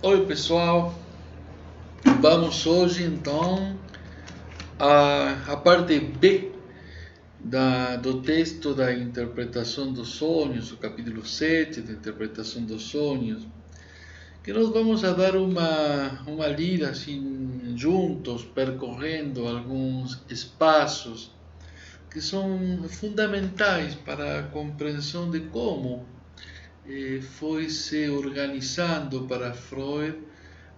Oi pessoal, vamos hoje então à parte B do texto da interpretação dos sonhos, o capítulo 7 da interpretação dos sonhos, que nós vamos a dar uma lida assim juntos, percorrendo alguns espaços que são fundamentais para a compreensão de como foi se organizando para Freud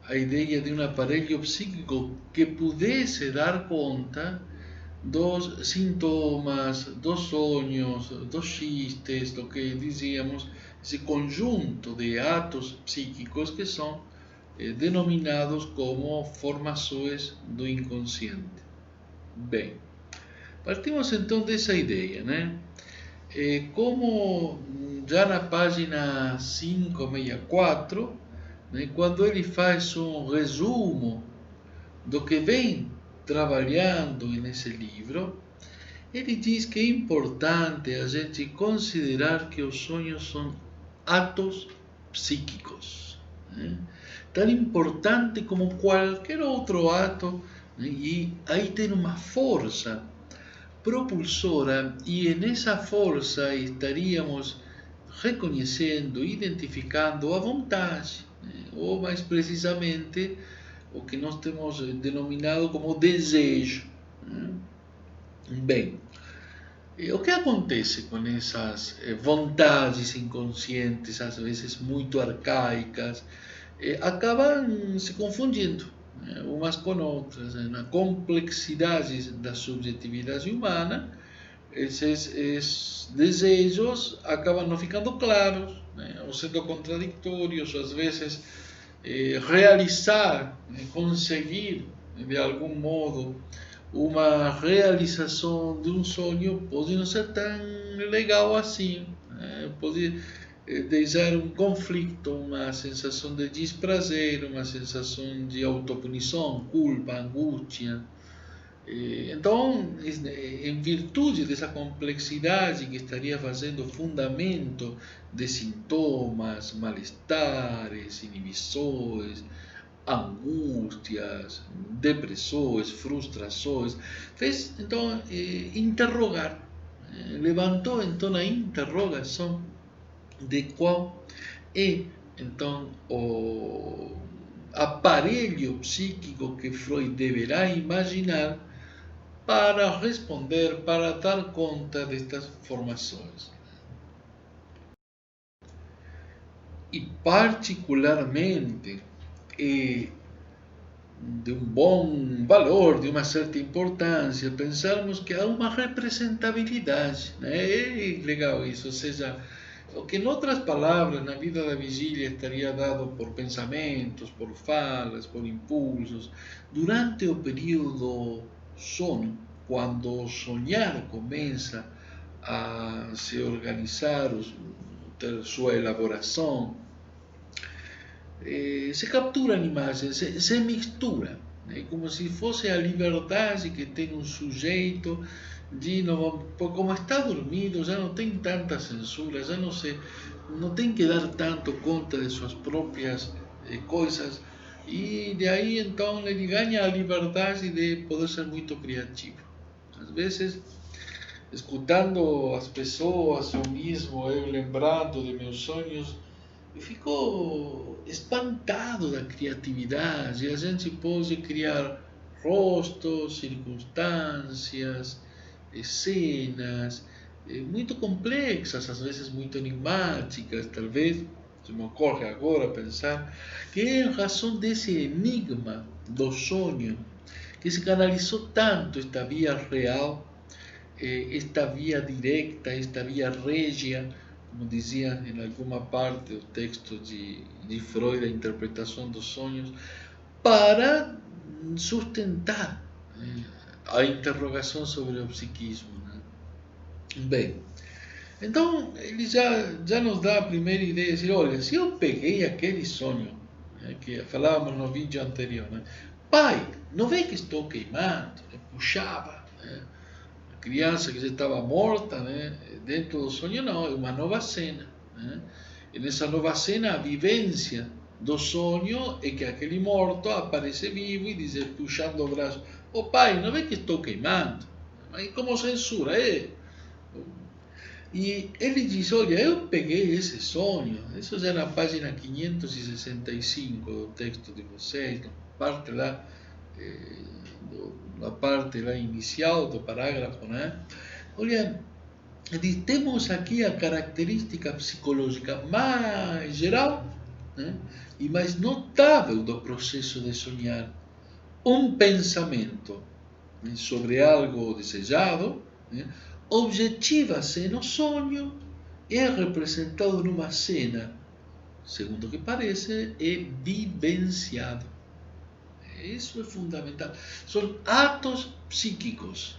a ideia de um aparelho psíquico que pudesse dar conta dos sintomas, dos sonhos, dos xistes, do que dizíamos, esse conjunto de atos psíquicos que são denominados como formações do inconsciente. Bem, partimos então dessa ideia, né? Como já na página 564, né, quando ele faz um resumo do que vem trabalhando nesse livro, ele diz que é importante a gente considerar que os sonhos são atos psíquicos, né? Tão importante como qualquer outro ato, né? E aí tem uma força propulsora, e nessa força estaríamos reconhecendo, identificando a vontade, né? Ou mais precisamente o que nós temos denominado como desejo, né? Bem, o que acontece com essas vontades inconscientes, às vezes muito arcaicas, acabam se confundindo, né, umas com outras, né? Na complexidade da subjetividade humana, esses desejos acabam não ficando claros, né, ou sendo contraditórios, às vezes realizar, né, conseguir de algum modo uma realização de um sonho pode não ser tão legal assim, né? Pode deixar um conflito, uma sensação de desprazer, uma sensação de autopunição, culpa, angústia. Então, em virtude dessa complexidade que estaria fazendo fundamento de sintomas, malestares, inibições, angústias, depressões, frustrações, fez então interrogar, levantou então a interrogação de qual é então o aparelho psíquico que Freud deverá imaginar para responder, para dar conta destas formações. E particularmente de um bom valor, de uma certa importância, pensarmos que há uma representabilidade, né? É legal isso, ou seja, o que em outras palavras na vida da vigília estaria dado por pensamentos, por falas, por impulsos, durante o período sono, quando o sonhar começa a se organizar, ter sua elaboração, se captura a imagem, se mistura, né? Como se fosse a liberdade que tem um sujeito de, não, como está dormido, já não tem tanta censura, já não tem que dar tanto conta de suas próprias coisas, e de aí então ele ganha a liberdade de poder ser muito criativo. Às vezes, escutando as pessoas, ou mesmo eu lembrando de meus sonhos, eu fico espantado da criatividade. A gente pode criar rostos, circunstâncias, cenas muito complexas, às vezes muito enigmáticas, talvez. Se me ocorre agora pensar que é em razão desse enigma do sonho que se canalizou tanto esta via real, esta via directa, esta via régia, como dizia em alguma parte do texto de Freud, a interpretação dos sonhos, para sustentar a interrogação sobre o psiquismo, né? Bem, então ele já nos dá a primeira ideia, de dizer, olha, se eu peguei aquele sonho, né, que falávamos no vídeo anterior, né? Pai, não vê que estou queimando? Né? Puxava, né? A criança que já estava morta, né? Dentro do sonho não, é uma nova cena, né? E nessa nova cena a vivência do sonho é que aquele morto aparece vivo e diz, puxando o braço, ô pai, não vê que estou queimando? Mas como censura, é? E ele diz, olha, eu peguei esse sonho, isso já na página 565 do texto de vocês, na parte lá, na parte lá inicial do parágrafo, né? Olha, temos aqui a característica psicológica mais geral, né, e mais notável do processo de sonhar. Um pensamento, né, sobre algo desejado, né, objetiva-se no sonho e é representado numa cena, segundo o que parece, é vivenciado. Isso é fundamental. São atos psíquicos.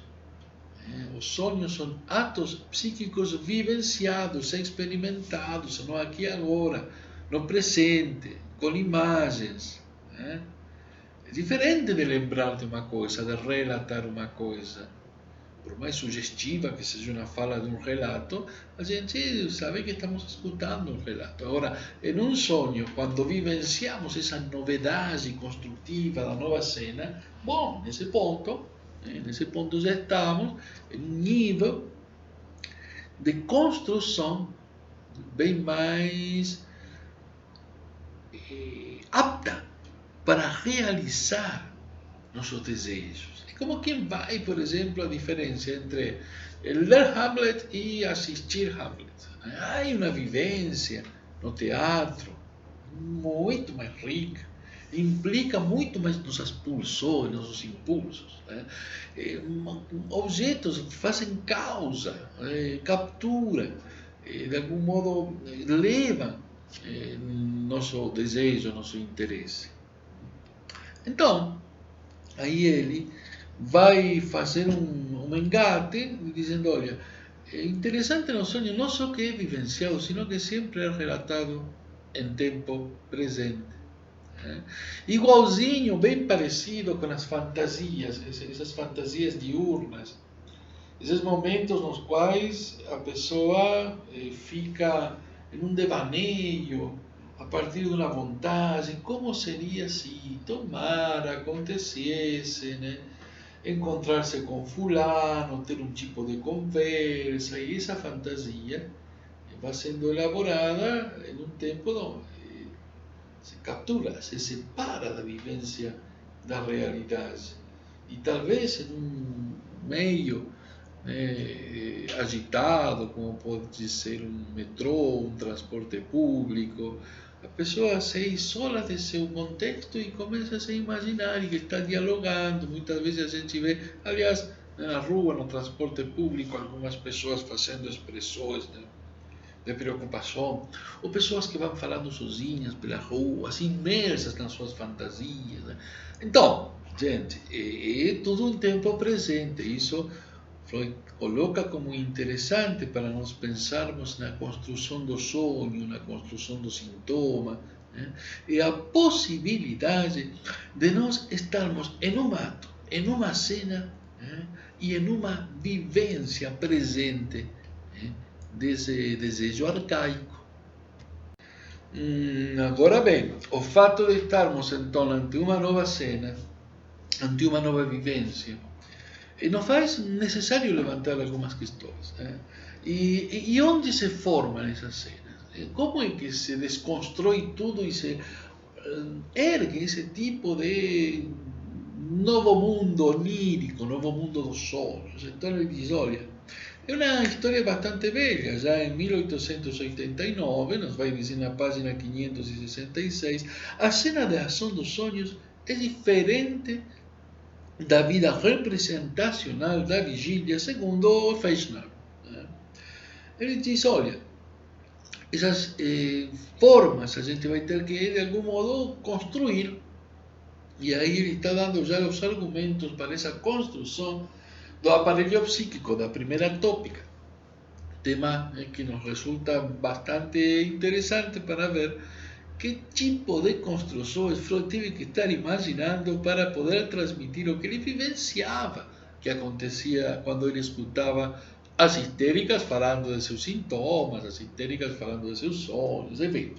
Os sonhos são atos psíquicos vivenciados, experimentados, no aqui e agora, no presente, com imagens. Né? É diferente de lembrar de uma coisa, de relatar uma coisa. Por mais sugestiva que seja uma fala de um relato, a gente sabe que estamos escutando um relato. Agora, em um sonho, quando vivenciamos essa novidade construtiva da nova cena, bom, nesse ponto já estamos em um nível de construção bem mais apta para realizar nossos desejos. É como quem vai, por exemplo, a diferença entre ler Hamlet e assistir Hamlet. Há uma vivência no teatro muito mais rica, implica muito mais nossas pulsões, nossos impulsos. Né? Objetos fazem causa, captura, de algum modo levam nosso desejo, nosso interesse. Então, aí ele vai fazer um engate, dizendo, olha, é interessante no sonho não só que é vivenciado, sino que sempre é relatado em tempo presente. Né? Igualzinho, bem parecido com as fantasias, essas fantasias diurnas, esses momentos nos quais a pessoa fica em um devaneio, a partir de uma vontade, como seria se tomara, acontecesse, né? Encontrar-se com fulano, ter um tipo de conversa, e essa fantasia vai sendo elaborada em um tempo onde se captura, se separa da vivência da realidade. E talvez em um meio agitado, como pode ser um metrô, um transporte público, a pessoa se isola de seu contexto e começa a se imaginar que está dialogando. Muitas vezes a gente vê, aliás, na rua, no transporte público, algumas pessoas fazendo expressões de preocupação, ou pessoas que vão falando sozinhas pela rua, assim, imersas nas suas fantasias. Né? Então, gente, é tudo um tempo presente. Isso Freud coloca como interessante para nós pensarmos na construção do sonho, na construção do sintoma, né? E a possibilidade de nós estarmos em um ato, em uma cena, né? E em uma vivência presente, né? Desse desejo arcaico. Agora bem, o fato de estarmos então ante uma nova cena, ante uma nova vivência, nos faz necessário levantar algumas questões. Né? E onde se formam essas cenas? Como é que se desconstrói tudo e se ergue esse tipo de novo mundo onírico, novo mundo dos sonhos? Então ele diz, olha, é uma história bastante velha, já em 1889, nos vai dizer na página 566, a cena de ação dos sonhos é diferente da vida representacional da vigília, segundo Fechner. Né? Ele diz, olha, essas formas a gente vai ter que, de algum modo, construir. E aí ele está dando já os argumentos para essa construção do aparelho psíquico, da primeira tópica. Tema que nos resulta bastante interessante para ver que tipo de construções Freud teve que estar imaginando para poder transmitir o que ele vivenciava, que acontecia quando ele escutava as histéricas falando de seus sintomas, as histéricas falando de seus sonhos, enfim.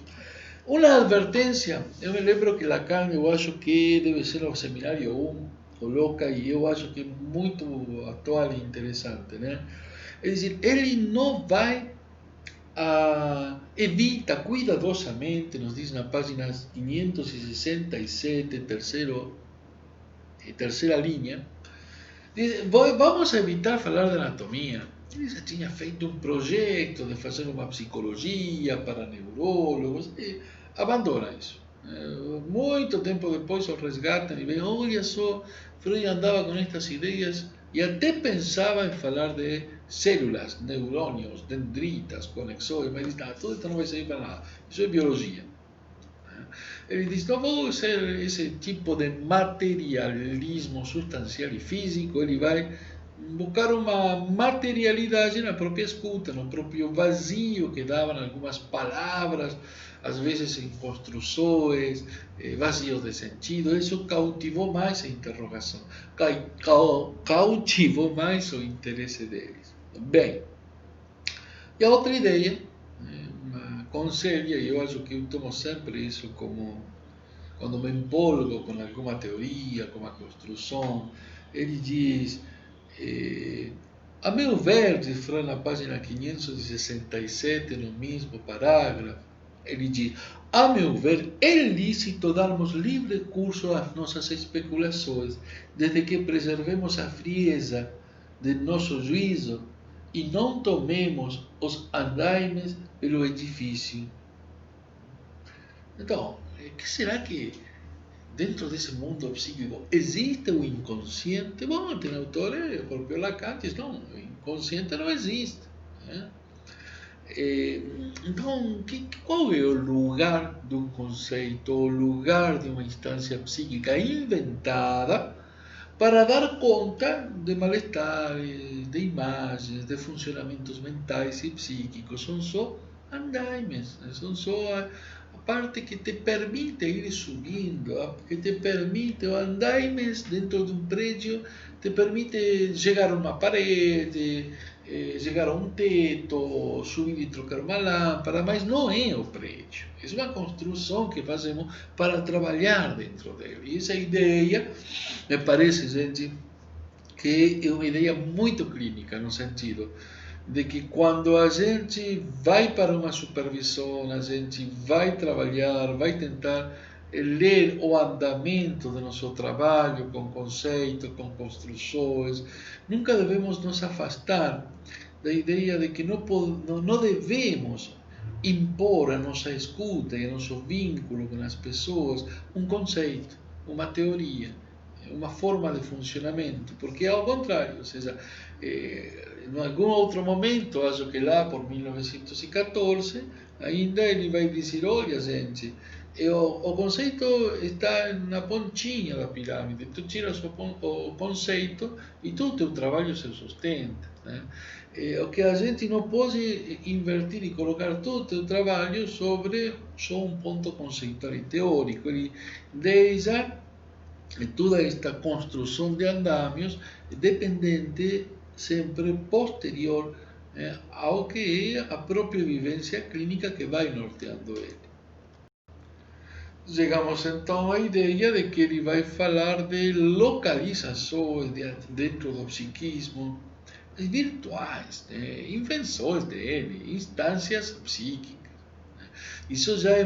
Uma advertência, eu me lembro que Lacan, eu acho que deve ser o seminário 1, coloca, e eu acho que é muito atual e interessante, né? É dizer, ele não vai, evita cuidadosamente, nos diz na página 567, terceira linha, diz, vamos evitar falar de anatomia. Ele já tinha feito um projeto de fazer uma psicologia para neurólogos, e abandona isso. Muito tempo depois o resgatam e veem, olha só, Freud andava com estas ideias e até pensava em falar de células, neurônios, dendritas, conexões, mas diz, tudo isso não vai servir para nada, isso é biologia. Ele diz, não vou ser esse tipo de materialismo substancial e físico, ele vai buscar uma materialidade na própria escuta, no próprio vazio que davam algumas palavras, às vezes em construções, vazios de sentido. Isso cautivou mais a interrogação, cautivou mais o interesse deles. Bem, e a outra ideia, uma conselha, e eu acho que eu tomo sempre isso como quando me empolgo com alguma teoria, com uma construção, ele diz, a meu ver, diz Freud na página 567, no mesmo parágrafo, ele diz, a meu ver, é lícito darmos livre curso às nossas especulações, desde que preservemos a frieza de nosso juízo e não tomemos os andaimes pelo edifício. Então, que será que dentro desse mundo psíquico existe o inconsciente? Bom, tem autores, o próprio Lacan diz, não, o inconsciente não existe. Né? Então, qual é o lugar de um conceito, o lugar de uma instância psíquica inventada para dar conta de malestares, de imagens, de funcionamentos mentais e psíquicos? São só andaimes, são só a parte que te permite ir subindo, que te permite, o andaimes dentro de um prédio, te permite chegar a uma parede, chegar a um teto, subir e trocar uma lâmpada, mas não é o prédio. É uma construção que fazemos para trabalhar dentro dele. E essa ideia, me parece, gente, que é uma ideia muito clínica, no sentido de que quando a gente vai para uma supervisão, a gente vai trabalhar, vai tentar ler o andamento do nosso trabalho com conceitos, com construções, nunca devemos nos afastar da ideia de que não devemos impor a nossa escuta e o nosso vínculo com as pessoas um conceito, uma teoria, uma forma de funcionamento, porque ao contrário, ou seja, em algum outro momento, acho que lá por 1914, ainda ele vai dizer, olha gente, o conceito está na pontinha da pirâmide, tu tiras o conceito e todo o teu trabalho se sustenta. Né? O que a gente não pode invertir e colocar todo o teu trabalho sobre só um ponto conceitual e teórico, ele deixa toda esta construção de andamios dependente sempre posterior ao que é a própria vivência clínica que vai norteando ele. Chegamos então à ideia de que ele vai falar de localizações dentro do psiquismo, virtuais, invenções dele, instâncias psíquicas. Isso já é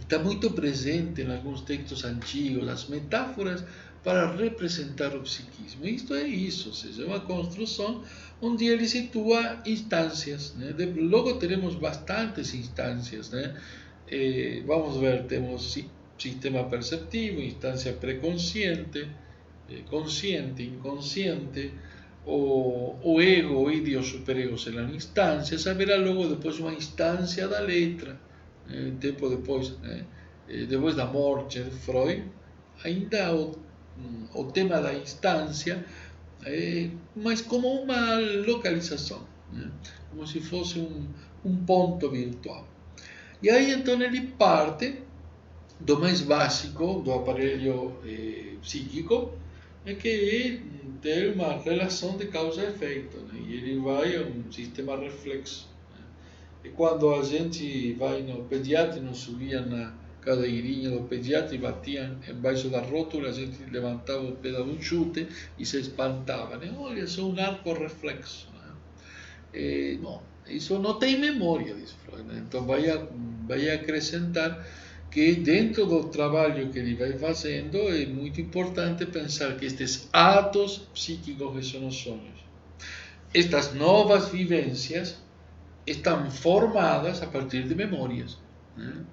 está muito presente em alguns textos antigos, as metáforas para representar o psiquismo. Isto é isso, ou seja, é uma construção onde ele situa instâncias. Né? Logo teremos bastantes instâncias. Né? Vamos ver, temos sistema perceptivo, instância pré-consciente, consciente, inconsciente, o ego, o id e o superego serão instâncias, haverá logo depois uma instância da letra, tempo depois, depois da morte de Freud, ainda o tema da instância, mas como uma localização, né? Como se fosse um ponto virtual. E aí então ele parte do mais básico do aparelho psíquico, que é ter uma relação de causa e efeito, né? E ele vai a um sistema reflexo. Né? E quando a gente vai no pediatra, não subia na cadeirinha do pediatra e batiam embaixo da rótula, a gente levantava o pé de um chute e se espantava, né? Olha, só um arco reflexo. Né? Bom, isso não tem memória, diz Freud. Né? Então vai acrescentar que dentro do trabalho que ele vai fazendo é muito importante pensar que estes atos psíquicos que são os sonhos, estas novas vivências estão formadas a partir de memórias. Né?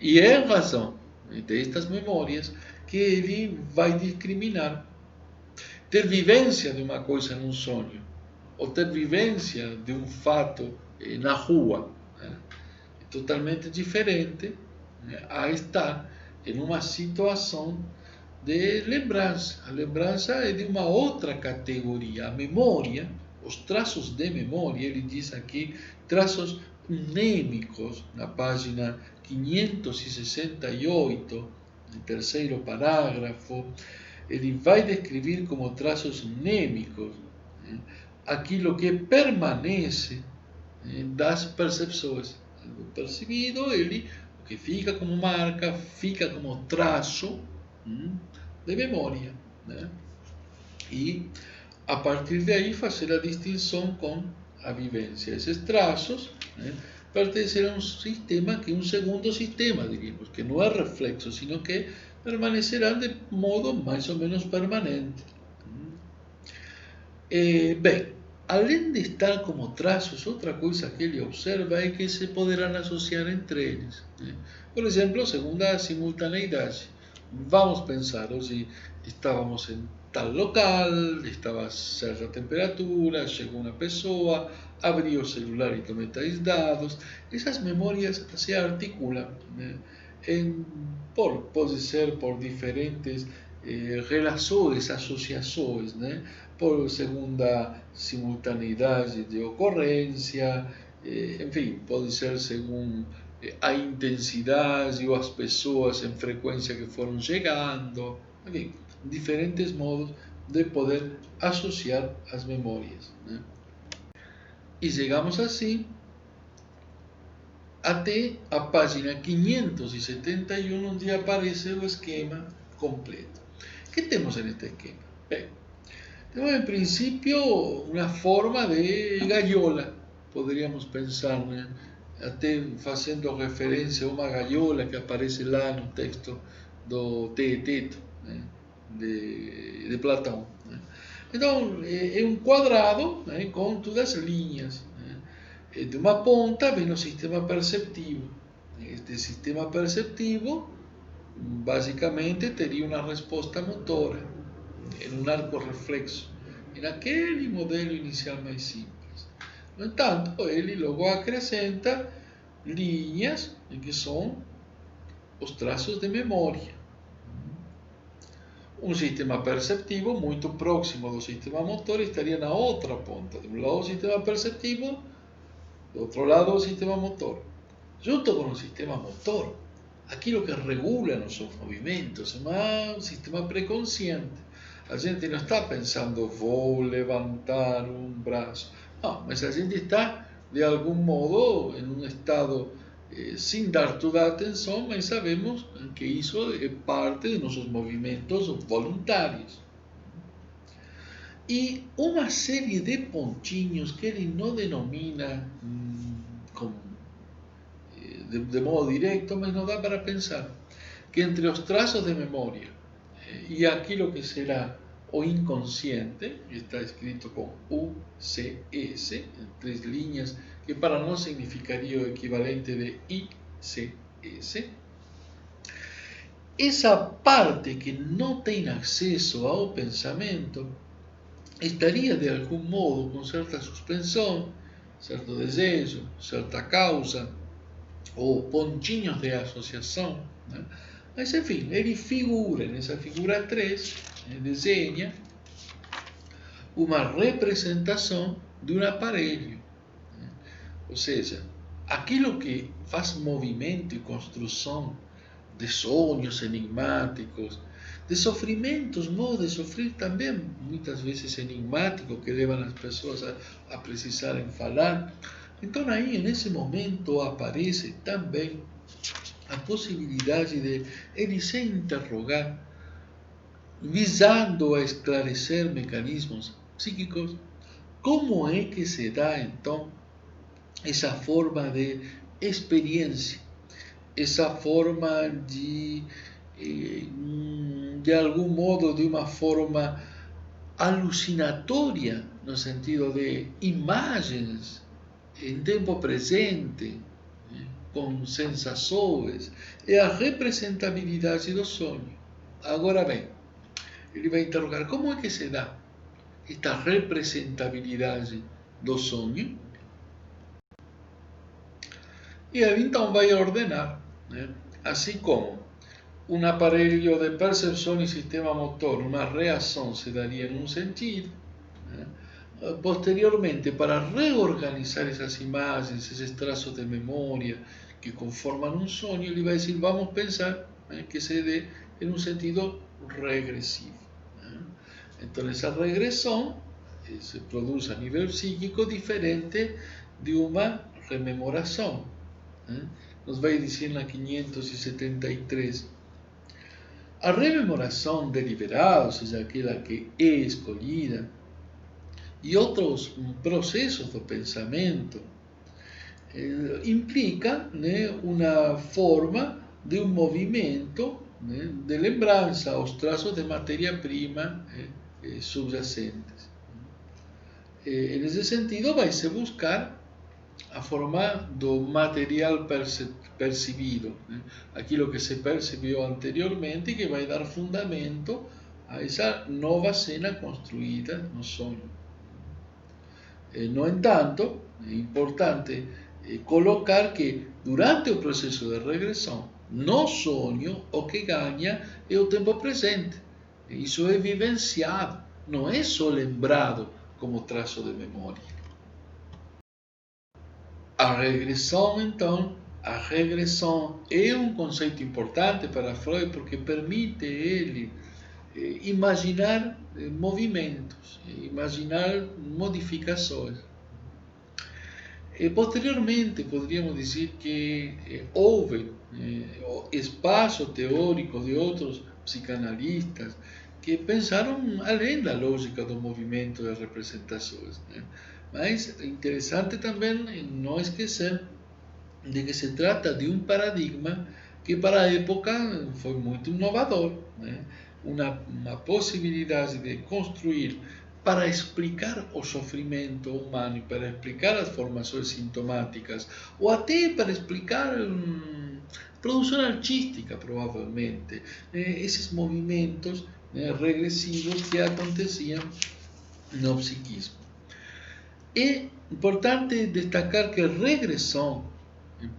E é em razão destas memórias que ele vai discriminar. Ter vivência de uma coisa num sonho, ou ter vivência de um fato na rua, né? É totalmente diferente, né, a estar em uma situação de lembrança. A lembrança é de uma outra categoria. A memória, os traços de memória, ele diz aqui, traços mnêmicos, na página 568, no terceiro parágrafo, ele vai descrever como traços mnêmicos, né, aquilo que permanece, né, das percepções. O percebido, ele, o que fica como marca, fica como traço de memória. Né? E a partir daí fazer a distinção com a vivência. Esses traços, né, pertencem a um sistema que é um segundo sistema, diríamos, que não é reflexo, sino que permanecerão de modo mais ou menos permanente. Bem, além de estar como traços, outra coisa que ele observa é que se poderão associar entre eles. Né? Por exemplo, segundo a simultaneidade. Vamos pensar, hoje estávamos em tal local, estava a certa temperatura, chegou uma pessoa, abriu o celular e tomou tais dados. Essas memórias se articulam, né? Pode ser por diferentes relações, associações, né? Por segunda simultaneidade de ocorrência, enfim, pode ser segundo a intensidade ou as pessoas em frequência que foram chegando, enfim, diferentes modos de poder associar as memórias. Né? E chegamos assim até a página 571, onde aparece o esquema completo. O que temos neste esquema? Bem, temos em princípio uma forma de gaiola, poderíamos pensar, né? Até fazendo referência a uma gaiola que aparece lá no texto do Teeteto, né? de Platão. Né? Então, é um quadrado, né? Com todas as linhas. Né? De uma ponta vem o sistema perceptivo. Este sistema perceptivo, basicamente, teria uma resposta motora, em um arco reflexo, naquele modelo inicial mais simples. No entanto, ele logo acrescenta linhas que são os traços de memória. Um sistema perceptivo muito próximo do sistema motor estaria na outra ponta. De um lado o sistema perceptivo, do outro lado o sistema motor. Junto com o sistema motor, aquilo que regula nossos movimentos é um sistema pré-consciente. A gente não está pensando, vou levantar um braço. Não, mas a gente está, de algum modo, em um estado sem dar toda a atenção, mas sabemos que isso é parte de nossos movimentos voluntários. E uma série de pontinhos que ele não denomina de modo directo, mas não dá para pensar que entre os traços de memória e aquilo que será o inconsciente, está escrito com UCS, em 3 linhas, que para nós significaria o equivalente de ICS. Essa parte que não tem acesso ao pensamento estaria de algum modo com certa suspensão, certo desejo, certa causa, ou pontinhos de associação, né? Mas enfim, ele figura nessa figura 3, desenha uma representação de um aparelho, né? Ou seja, aquilo que faz movimento e construção de sonhos enigmáticos, de sofrimentos, modos de sofrer também muitas vezes enigmáticos que levam as pessoas a precisarem falar. Então aí, nesse momento, aparece também a possibilidade de ele se interrogar, visando a esclarecer mecanismos psíquicos, como é que se dá, então, essa forma de experiência, essa forma de algum modo, de uma forma alucinatória, no sentido de imagens em tempo presente, com sensações, é a representabilidade do sonho. Agora bem, ele vai interrogar como é que se dá esta representabilidade do sonho, e ele então vai ordenar, né? Assim como um aparelho de percepção e sistema motor, uma reação se daria em um sentido, né? Posteriormente, para reorganizar essas imagens, esses traços de memória que conformam um sonho, ele vai dizer, vamos pensar, né, que se dê em um sentido regressivo, né? Então, essa regressão se produz a nível psíquico diferente de uma rememoração, né? Nos vai dizer na 573. A rememoração deliberada, ou seja, aquela que é escolhida, e outros processos do pensamento, implica, né, uma forma de um movimento, né, de lembrança aos traços de matéria-prima subjacentes. Nesse sentido, vai se buscar a forma do material percebido, né? Aquilo que se percebeu anteriormente, que vai dar fundamento a essa nova cena construída no sonho. No entanto, é importante colocar que durante o processo de regressão, no sonho, o que ganha é o tempo presente. Isso é vivenciado, não é só lembrado como traço de memória. A regressão, então, a regressão é um conceito importante para Freud porque permite ele imaginar movimentos, imaginar modificações. Posteriormente, poderíamos dizer que houve espaço teórico de outros psicanalistas que pensaram além da lógica do movimento das representações, né? Mas é interessante também não esquecer de que se trata de um paradigma que para a época foi muito inovador, né? Uma possibilidade de construir para explicar o sofrimento humano e para explicar as formações sintomáticas, ou até para explicar produção artística, provavelmente, esses movimentos, né, regressivos que aconteciam no psiquismo. É importante destacar que regressão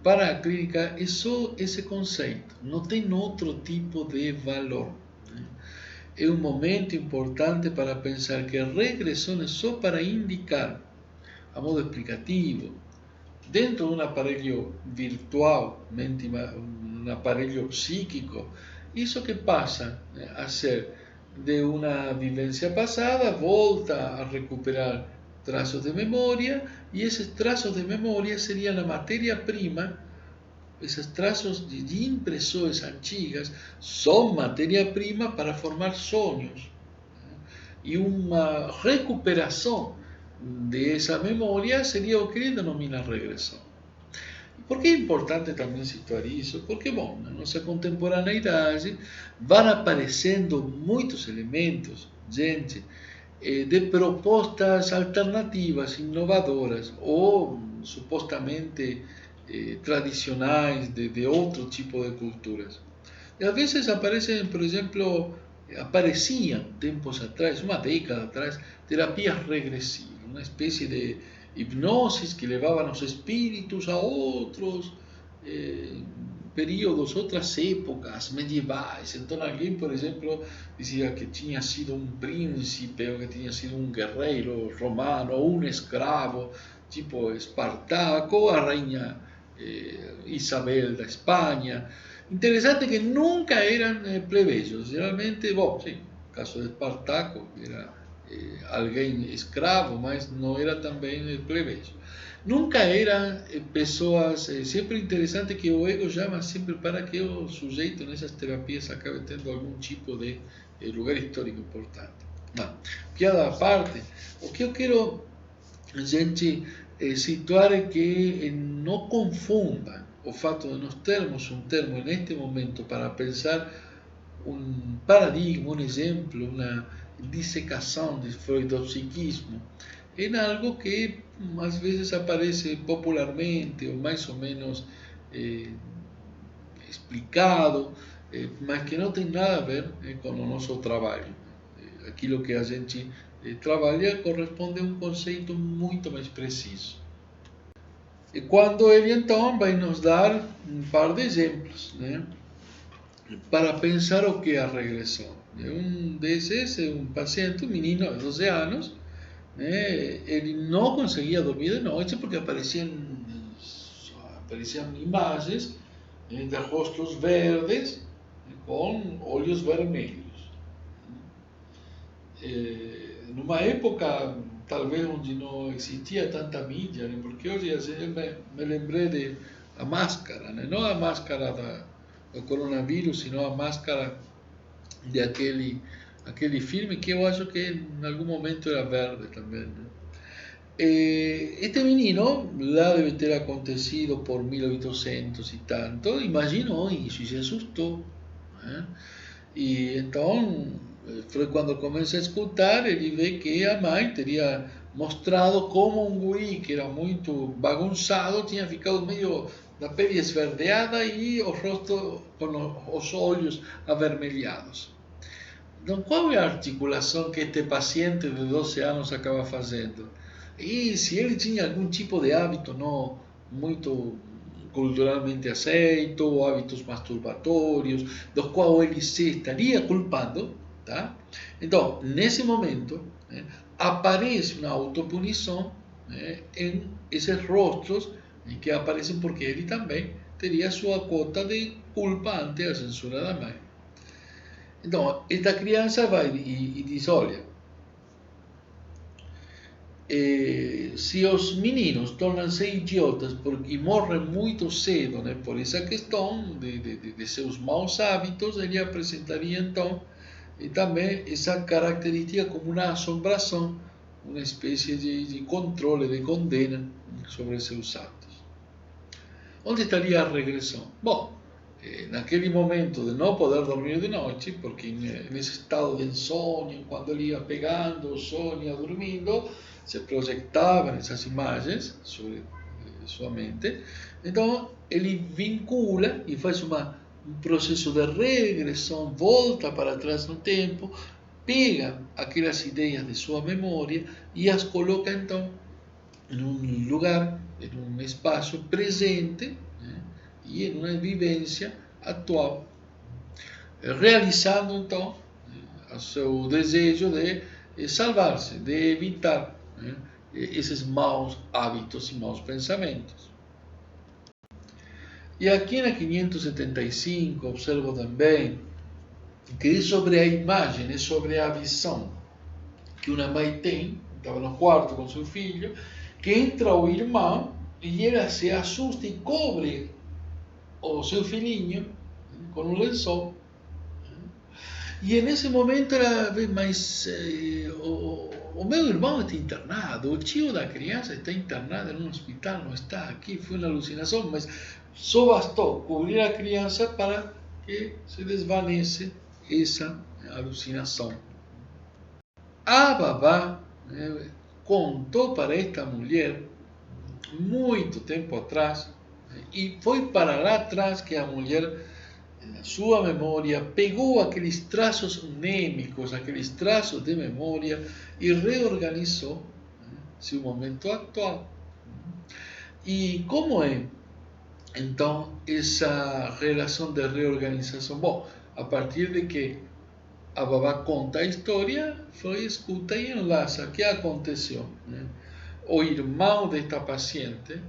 para a clínica é só esse conceito, não tem outro tipo de valor. É um momento importante para pensar que a regressão é só para indicar, a modo explicativo, dentro de um aparelho virtual, um aparelho psíquico, isso que passa a ser de uma vivência passada, volta a recuperar traços de memória, e esses traços de memória seriam a matéria-prima. Esses traços de impressões antigas são matéria-prima para formar sonhos. E uma recuperação dessa memória seria o que ele denomina regressão. E por que é importante também situar isso? Porque, bom, na nossa contemporaneidade vão aparecendo muitos elementos, gente, de propostas alternativas, inovadoras, ou supostamente tradicionais de outro tipo de culturas. E às vezes aparecem, por exemplo, apareciam tempos atrás, uma década atrás, terapias regressivas, uma espécie de hipnoses que levavam os espíritos a outros períodos, outras épocas medievais. Então alguém, por exemplo, dizia que tinha sido um príncipe, ou que tinha sido um guerreiro romano, ou um escravo, tipo Espartaco, a rainha Isabel da Espanha. Interessante que nunca eram plebeios, geralmente, bom, sim, no caso de Espartaco era alguém escravo, mas não era também plebeio. Nunca eram pessoas, sempre interessante que o ego chama sempre para que o sujeito nessas terapias acabe tendo algum tipo de lugar histórico importante. Não, piada à parte, o que eu quero a gente situar é que não confunda o fato de nós termos um termo neste momento para pensar un paradigma, un exemplo, uma dissecação de freudopsiquismo em algo que às vezes aparece popularmente ou mais ou menos eh, explicado, mas que não tem nada a ver com o nosso trabalho. Aquilo que a gente trabalha corresponde a um conceito muito mais preciso. E quando ele então vai nos dar um par de exemplos, né, para pensar o que é a regressão. Um desses é um paciente, um menino de 12 anos, né, ele não conseguia dormir de noite porque apareciam imagens de rostos verdes com olhos vermelhos. Numa época, talvez, onde não existia tanta mídia, né, porque hoje eu me lembrei de a máscara, né, não a máscara do coronavírus, sino a máscara de aquele filme que eu acho que em algum momento era verde também, né? Este menino lá deve ter acontecido por 1800 e tanto, imaginou isso e se assustou, né? E então foi quando começa a escutar, ele vê que a mãe teria mostrado como um guri que era muito bagunçado tinha ficado meio da pele esverdeada e o rosto com os olhos avermelhados. Então, qual é a articulação que este paciente de 12 anos acaba fazendo? E se ele tinha algum tipo de hábito não muito culturalmente aceito, ou hábitos masturbatórios, dos quais ele se estaria culpando, tá? Então, nesse momento, né, aparece uma autopunição, né, em esses rostos, né, que aparecem porque ele também teria sua cota de culpa ante a censura da mãe. Então, esta criança vai e diz, olha, se os meninos tornam-se idiotas e morrem muito cedo, né, por essa questão de seus maus hábitos, ele apresentaria então também essa característica como uma assombração, uma espécie de controle, de condena sobre seus atos. Onde estaria a regressão? Bom, naquele momento de não poder dormir de noite, porque nesse estado de insônia, quando ele ia pegando o sono, ia dormindo, se projetavam essas imagens sobre sua mente. Então, ele vincula e faz um processo de regressão, volta para trás no tempo, pega aquelas ideias de sua memória e as coloca então em um lugar, em um espaço presente, né, e em uma vivência atual, realizando então o seu desejo de salvar-se, de evitar, né, esses maus hábitos e maus pensamentos. E aqui na 575 observo também que é sobre a imagem, é sobre a visão que uma mãe tem, estava no quarto com seu filho, que entra o irmão e ela se assusta e cobre o seu filhinho com um lençol. E nesse momento ela vê, mas o meu irmão está internado, o tio da criança está internado no hospital, não está aqui, foi uma alucinação, mas só bastou cobrir a criança para que se desvanece essa alucinação. A babá contou para esta mulher muito tempo atrás, e foi para lá atrás que a mulher, na sua memória, pegou aqueles traços mnêmicos, aqueles traços de memória e reorganizou seu momento atual. E como é, então, essa relação de reorganização? Bom, a partir de que a babá conta a história, Freud escuta e enlaça. O que aconteceu? Né? O irmão desta paciente,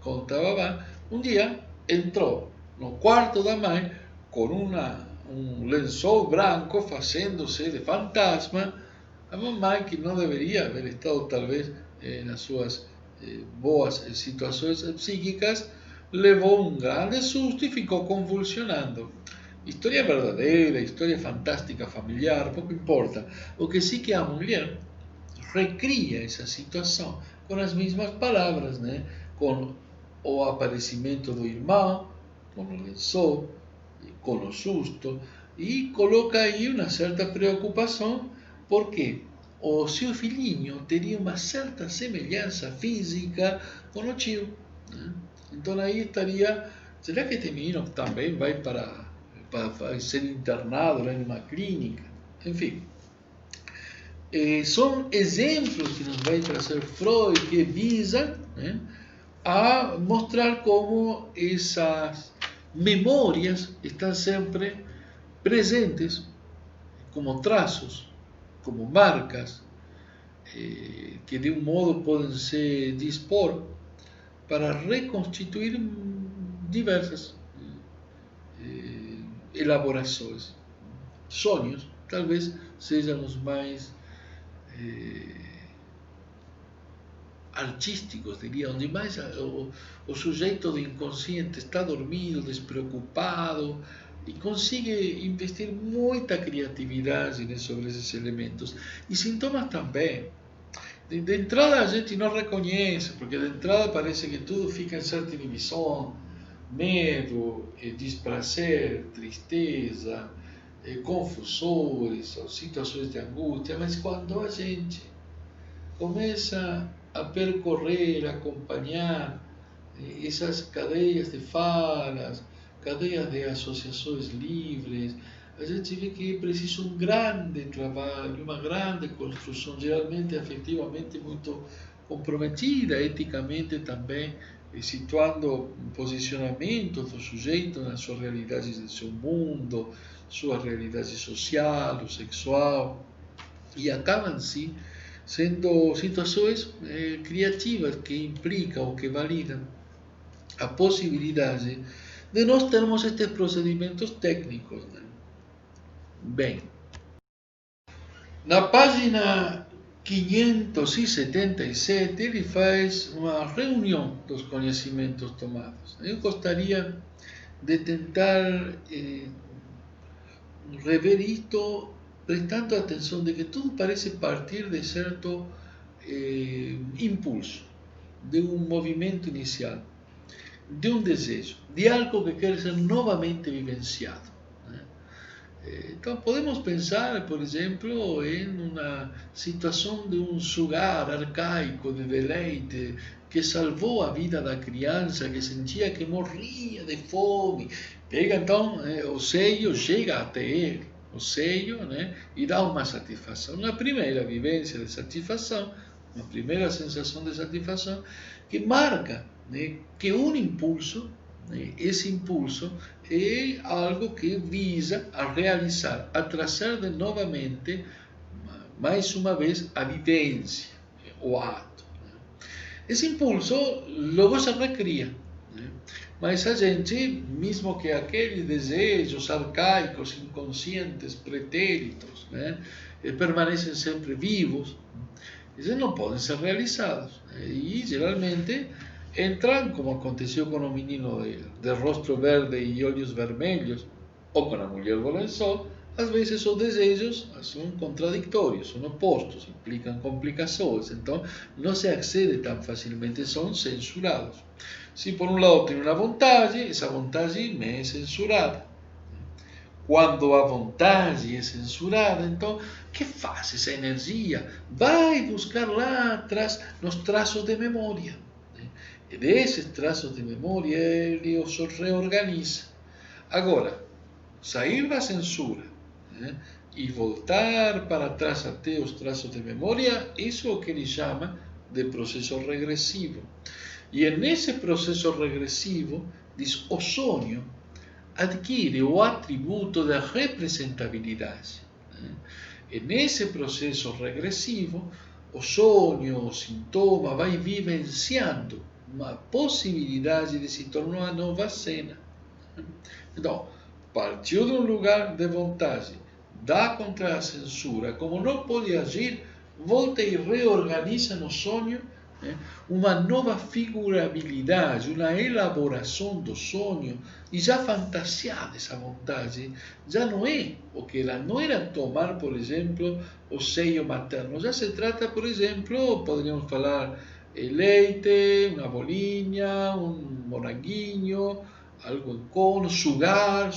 conta a babá, um dia entrou no quarto da mãe com um lençol branco fazendo-se de fantasma. A mamãe, que não deveria haver estado talvez nas suas boas situações psíquicas, levou um grande susto e ficou convulsionando. História verdadeira, história fantástica, familiar, pouco importa. O que sim que a mulher recria essa situação com as mesmas palavras, né? Com o aparecimento do irmão, com o lençol, com o susto, e coloca aí uma certa preocupação, porque o seu filhinho teria uma certa semelhança física com o tio, né? Então aí estaria, será que este menino também vai para ser internado lá em uma clínica? Enfim, são exemplos que nos vai trazer Freud, que visam, né, a mostrar como essas memórias estão sempre presentes como traços, como marcas, que de um modo podem se dispor para reconstituir diversas elaborações. Sonhos, talvez, sejam os mais artísticos, diria, onde mais o sujeito do inconsciente está dormido, despreocupado, e consegue investir muita criatividade, né, sobre esses elementos. E sintomas também. De entrada a gente não reconhece, porque de entrada parece que tudo fica em certa inibição, medo, desprazer, tristeza, confusões, ou situações de angústia, mas quando a gente começa a percorrer, a acompanhar essas cadeias de falas, cadeias de associações livres, a gente vê que é preciso um grande trabalho, uma grande construção, geralmente afetivamente muito comprometida, eticamente também, situando um posicionamento do sujeito nas suas realidades do seu mundo, sua realidade social, sexual, e acabam, sim, sendo situações criativas que implicam ou que validam a possibilidade de nós termos estes procedimentos técnicos, né? Bem, na página 577 ele faz uma reunião dos conhecimentos tomados. Eu gostaria de tentar rever isto prestando atenção de que tudo parece partir de certo impulso, de um movimento inicial, de um desejo, de algo que quer ser novamente vivenciado, né? Então podemos pensar, por exemplo, em uma situação de um sugar arcaico de deleite que salvou a vida da criança que sentia que morria de fome. Pega então o seio, chega até ele, o seio, né, e dá uma satisfação. Uma primeira vivência de satisfação, uma primeira sensação de satisfação que marca, né, que um impulso, né, esse impulso é algo que visa a realizar, a trazer de novamente, mais uma vez, a vivência, o ato, né? Esse impulso logo se recria, né? Mas a gente, mesmo que aqueles desejos arcaicos, inconscientes, pretéritos, né, permanecem sempre vivos, eles não podem ser realizados, né? E geralmente entram, como aconteceu com o menino de rosto verde e olhos vermelhos, ou com a mulher do lençol, às vezes os desejos são contraditórios, são opostos, implicam complicações, então não se accede tão facilmente, são censurados. Se por um lado tem uma vontade, essa vontade me é censurada. Quando a vontade é censurada, então, o que faz essa energia? Vai buscar lá atrás nos traços de memória. E desses traços de memória ele os reorganiza. Agora, sair da censura, né, e voltar para trás até os traços de memória, isso é o que ele chama de processo regressivo. E é nesse processo regressivo, diz, o sonho adquire o atributo da representabilidade, né? E nesse processo regressivo, o sonho, o sintoma, vai vivenciando uma possibilidade de se tornar uma nova cena. Então, partiu de um lugar de vontade, dá contra a censura, como não pode agir, volta e reorganiza no sonho uma nova figurabilidade, uma elaboração do sonho, e já fantasiar dessa vontade já não é o que ela não era tomar, por exemplo, o seio materno. Já se trata, por exemplo, poderíamos falar leite, uma bolinha, um moranguinho, algo em cono, sugar,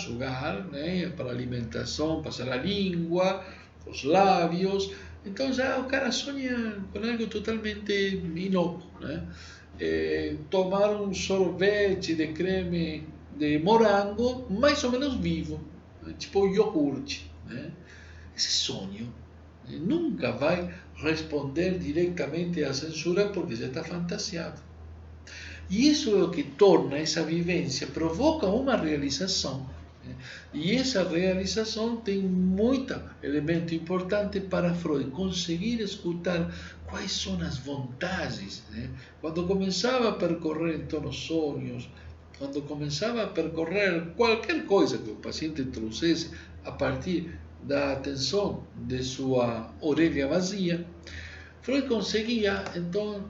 né, para alimentação, passar a língua, os lábios. Então já o cara sonha com algo totalmente inócuo, né? Tomar um sorvete de creme de morango mais ou menos vivo, né? Tipo iogurte, né? Esse sonho nunca vai responder diretamente à censura porque já está fantasiado. E isso é o que torna essa vivência, provoca uma realização. E essa realização tem muito elemento importante para Freud, conseguir escutar quais são as vontades. Né? Quando começava a percorrer então os sonhos, quando começava a percorrer qualquer coisa que o paciente trouxesse a partir da atenção de sua orelha vazia, Freud conseguia então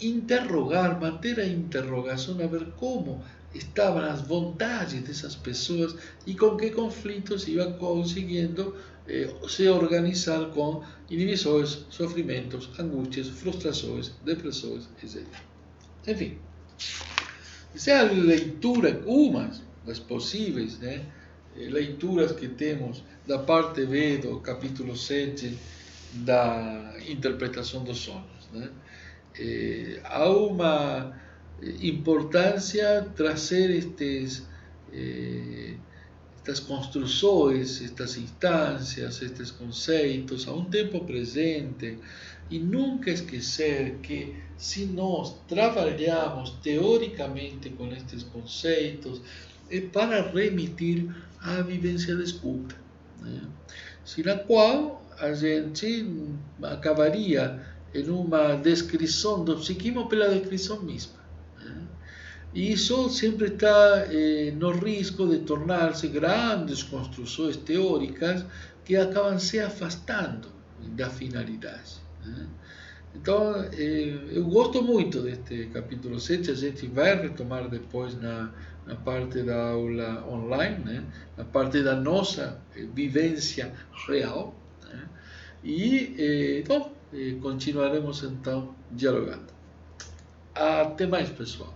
interrogar, manter a interrogação, a ver como estavam as vontades dessas pessoas e com que conflitos iba conseguindo se organizar com inibições, sofrimentos, angústias, frustrações, depressões, etc. Enfim, essa é a leitura, uma das possíveis, né, leituras que temos da parte B do capítulo 7 da interpretação dos sonhos. Né? Há uma importância trazer estas construções, estas instâncias, estes conceitos a um tempo presente e nunca esquecer que se nós trabalhamos teoricamente com estes conceitos é para remitir à vivência da escuta, né? Sem a qual a gente acabaria em uma descrição do psiquismo pela descrição mesma. Né? E isso sempre está no risco de tornar-se grandes construções teóricas que acabam se afastando da finalidade. Né? Então, eu gosto muito deste capítulo 7, a gente vai retomar depois na parte da aula online, né? Na parte da nossa vivência real. Né? E, então, continuaremos então dialogando. Até mais, pessoal.